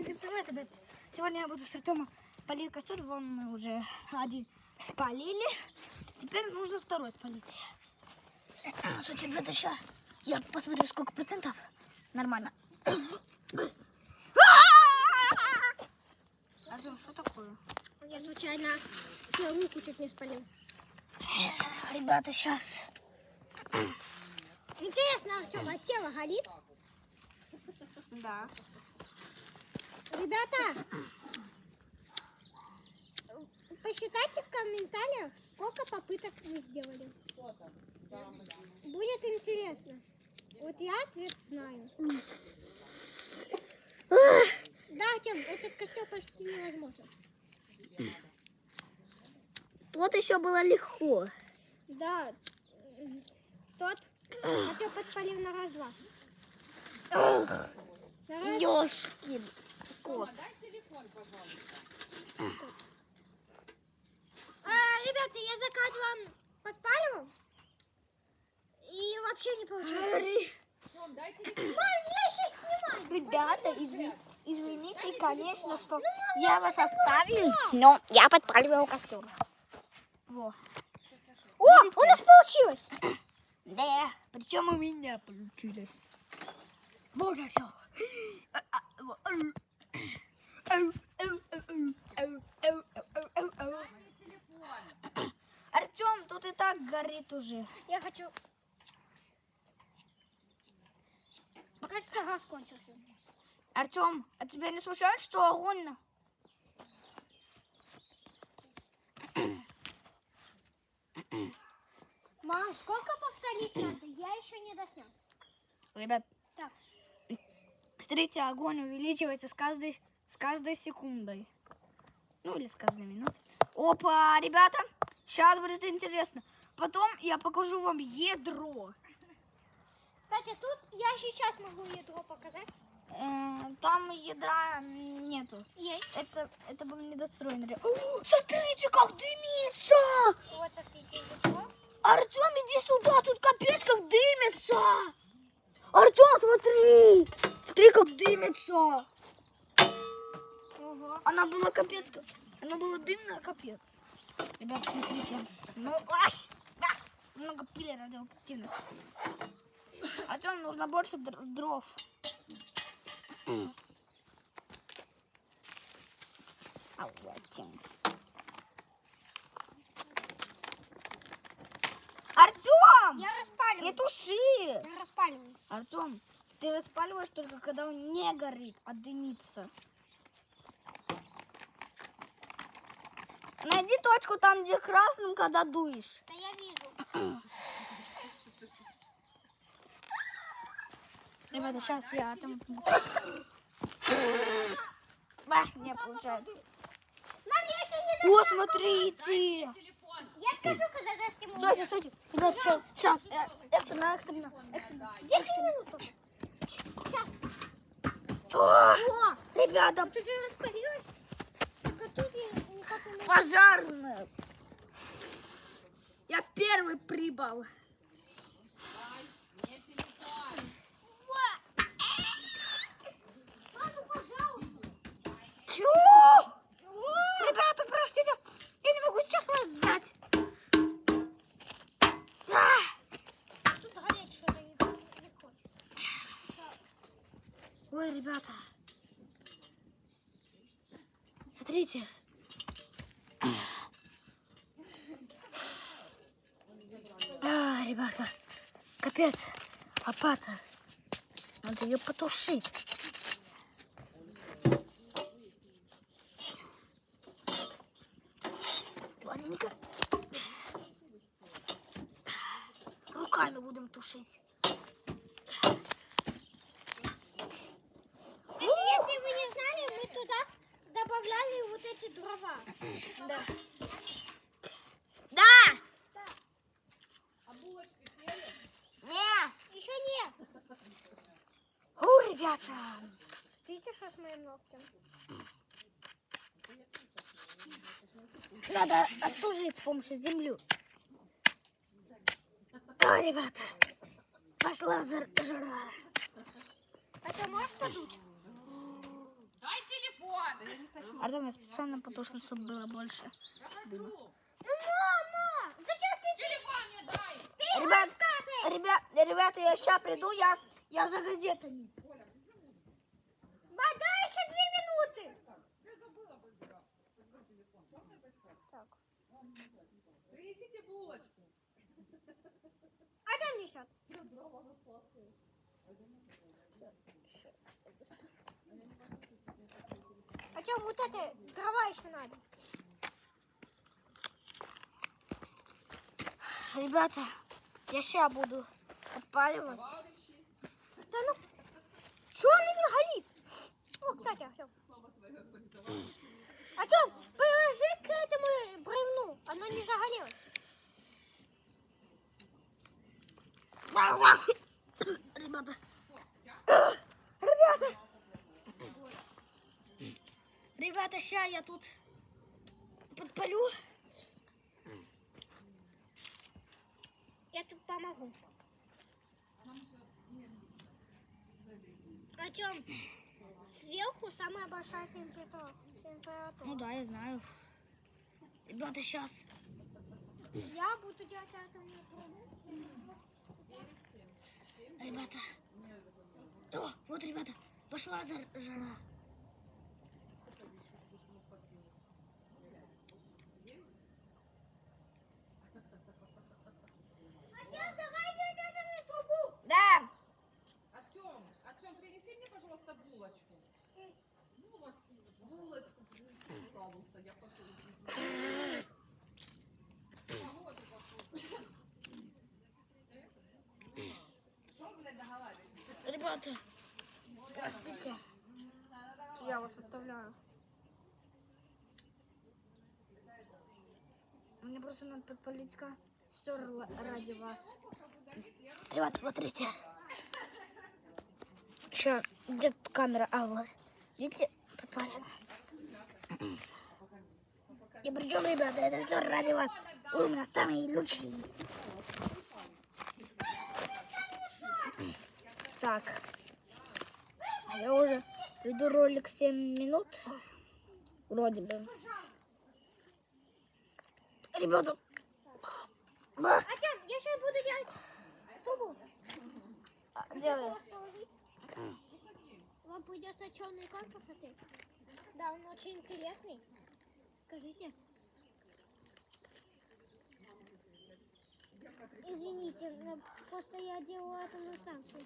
Всем привет, ребят. Сегодня я буду с Артемом полить костер. Вон мы уже один спалили. Теперь нужно второй спалить. Кстати, ребята, сейчас я посмотрю, сколько процентов. Нормально. Артем, что такое? Я случайно свою руку чуть не спалил. Ребята, сейчас. Интересно, Артем, а тело горит? Да. Ребята, посчитайте в комментариях, сколько попыток вы сделали. Будет интересно. Вот я ответ знаю. Да, Артем, этот костер почти невозможен. Тут еще было легко. Да, тот Артем подпалил на раз-два. На раз. Ёшкин кот. Ребята, я закат вам подпаливал и вообще не получилось. Мам, я сейчас снимаю. Ребята, извините, конечно, что я вас оставил, но я подпаливал костер. Во. О, у нас получилось. Да, причем у меня получилось. Боже, все. Артем, тут и так горит уже. Я хочу... Кажется, газ кончился. Артем, а тебя не смущает, что огонь? Мам, сколько повторить надо? Я еще не доснял. Ребят, Так. смотрите, огонь увеличивается с каждой секундой. Ну или с каждой минутой. Опа, ребята, сейчас будет интересно. Потом я покажу вам ядро. Кстати, тут я сейчас могу ядро показать. Там ядра нету. Есть. Это был недостроенный. Смотрите, как дымится! Вот, смотрите, ядро. Артем, иди сюда, тут капец как дымится! Артем, смотри! Смотри, как дымится! Ого. Она была капец, она была дымная, капец. Ребят, смотрите. Ну, много пыли радиоактивных. Артем, нужно больше дров. Артем! Я распаливаю. Не туши! Я распаливаю. Артем, ты распаливаешь только когда он не горит, а дымится. Найди точку там, где красным, когда дуешь. Да я вижу. Ребята, сейчас я там... Не получается. Мам, я еще не О, смотрите! Я скажу, когда даст ему. Стойте, стойте. Ребята, сейчас. Экстренно. 10 минут только. Сейчас. О, О, ребята, тут же распалилось. Только тут я никак не... пожарная. Я первый прибыл. Мама, пожалуйста. Чё? Ребята, простите, я не могу сейчас вас взять. Тут гореть что-то не хочет. Ой, ребята. Смотрите. Ребята, капец, опата. Надо ее потушить. Ладненько. Руками будем тушить. Если вы не знали, мы туда добавляли вот эти дрова. Да. Да! А булочки съели? Не! Еще нет. Ребята! Видите, что с моим ногтем? Надо остужить с помощью земли. Ой, ребята, пошла жара. А ты можешь подуть? Дай телефон. ребята, я не хочу. Артем, я специально потушил, чтобы было больше. Хочу. Ну, мама! Зачем ты Телефон мне дай. Ребята, я сейчас приду, я за газетами. Дай еще 2 минуты! Так. Принесите булочку. А там несет? А чем вот это дрова еще надо? Ребята, я сейчас буду отпаливать. Товарищи. Да ну, что он мне горит? О, кстати, Артем. Артем, приложи к этому бревну, оно не загорелось. Ребята. Ребята, сейчас я тут подпалю. Я тут помогу. Артем, сверху самая большая температура. Ну да, я знаю. Ребята, сейчас. Я буду делать атомную трубу. Ребята. О, вот, ребята, пошла жара. Артем, давай делать атомную трубу. Да. Артем, принеси мне, пожалуйста, булочку. Булочку принеси, пожалуйста, я пошел. Что, блядь, договариваетесь? Ребята, простите, что я вас оставляю. Мне просто надо подпалить все ради вас. Ребята, смотрите. Еще, где тут камера? А, вот. Видите, подпалено. И причем, ребята, это все ради вас. Вы у меня самые лучшие. Так. Я уже веду ролик 7 минут. Вроде бы. Ребята. Артем, я сейчас буду делать трубу. Делаю. Вам придется черный экран посмотреть. Да, он очень интересный. Скажите. Извините, но просто я делаю атомную станцию.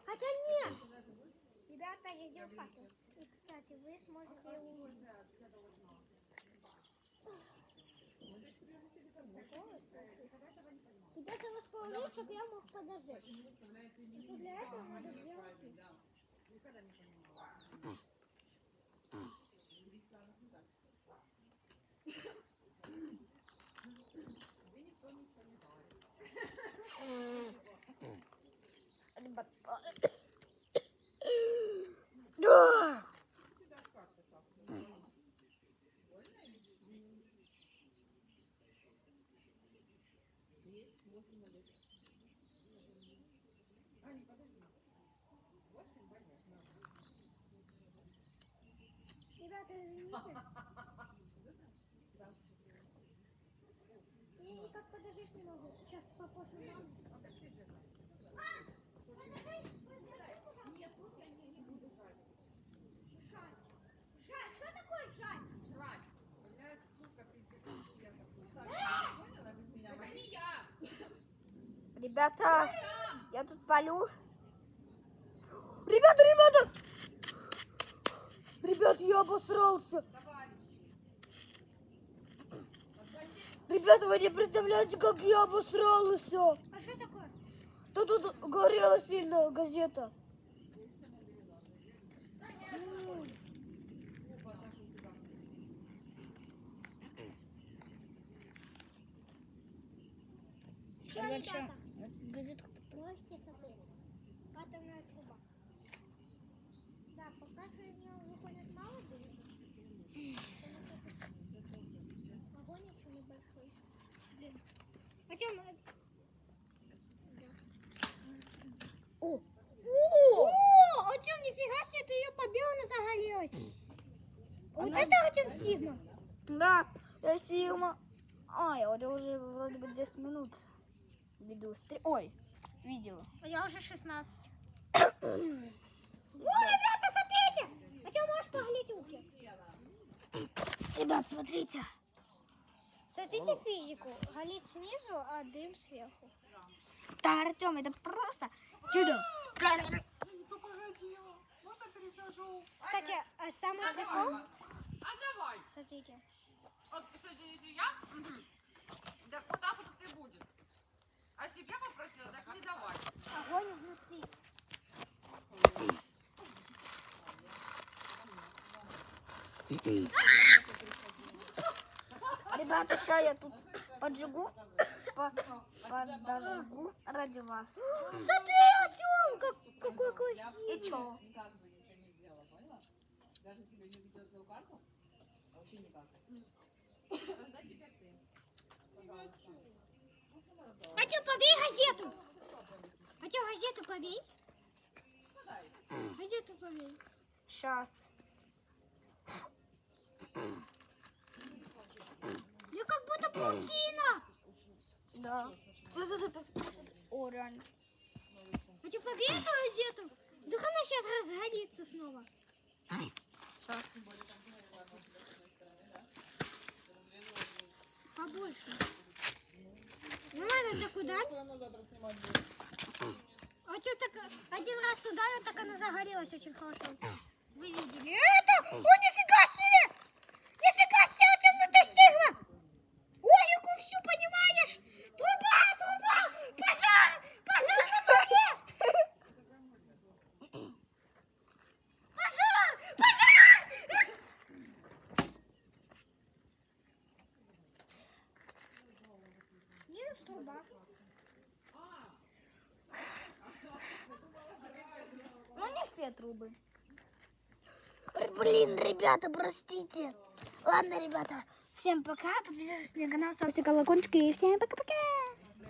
Хотя нет! Ребята, я сделал факел. И, кстати, вы сможете его увидеть. Ребята, восполнить, чтобы я мог подождать. Но для этого надо сделать фикс. Ребят. Да. Ребята, извините. Я никак подождать не могу. Сейчас попрошу маму. Жать. Что такое жать? Жрать. Блядь, сука, ты это не я. Ребята, я тут палю. Ребята! Ребят, я обосрался. Ребята, вы не представляете, как я обосрался. А что такое? Да тут горела сильно газета. Все, ребята, Газетку. можете смотреть. Атомная труба. Да, пока что из нее выходит мало будет. Огонь еще небольшой. Блин. Артем, О! Артем, нифига себе, ты ее побил, она загорелась. Вот это Артем Сигма. Да, я Сигма. А, я уже вроде бы 10 минут веду стрим. Ой, видео. А я уже 16. О, ребята, смотрите! Артем, можешь поглядеть руки? Ребят, смотрите. Смотрите физику. Галит снизу, а дым сверху. Да, Артем, это просто чудо. Ну погоди, можно пересажу? Кстати, а самый прикол... А давай. Смотрите. Вот, кстати, если я, так вот так вот и будет. А себя попросила, так не давай. Огонь внутри. Ребята, сейчас я тут поджигу, подожгу ради вас. Смотри, Артем, какой красивый. И чё? Никак бы ничего не сделала, поняла? Даже тебе не ведет свою карту? Вообще никак. Тогда теперь ты. Пожалуйста. Артем, побей газету. Артем, газету побей. Газету побей. Сейчас. Я как будто паутина. Да. О, реально. Артем, побей эту газету. Вдруг она сейчас разгорится снова. Сейчас. Побольше. Ну ладно, так ударь. Артем так один раз ударил, так она загорелась очень хорошо. Вы видели? Это! О, нифига себе! Нифига себе, Артем, ну ты Сигма! Логику всю понимаешь? Труба, труба! Пожар! Пожар на трубе! Пожар! Пожар! Минус труба. Ну, не все трубы. Блин, ребята, простите. Ладно, ребята, всем пока. Подписывайтесь на канал, ставьте колокольчики и всем пока-пока.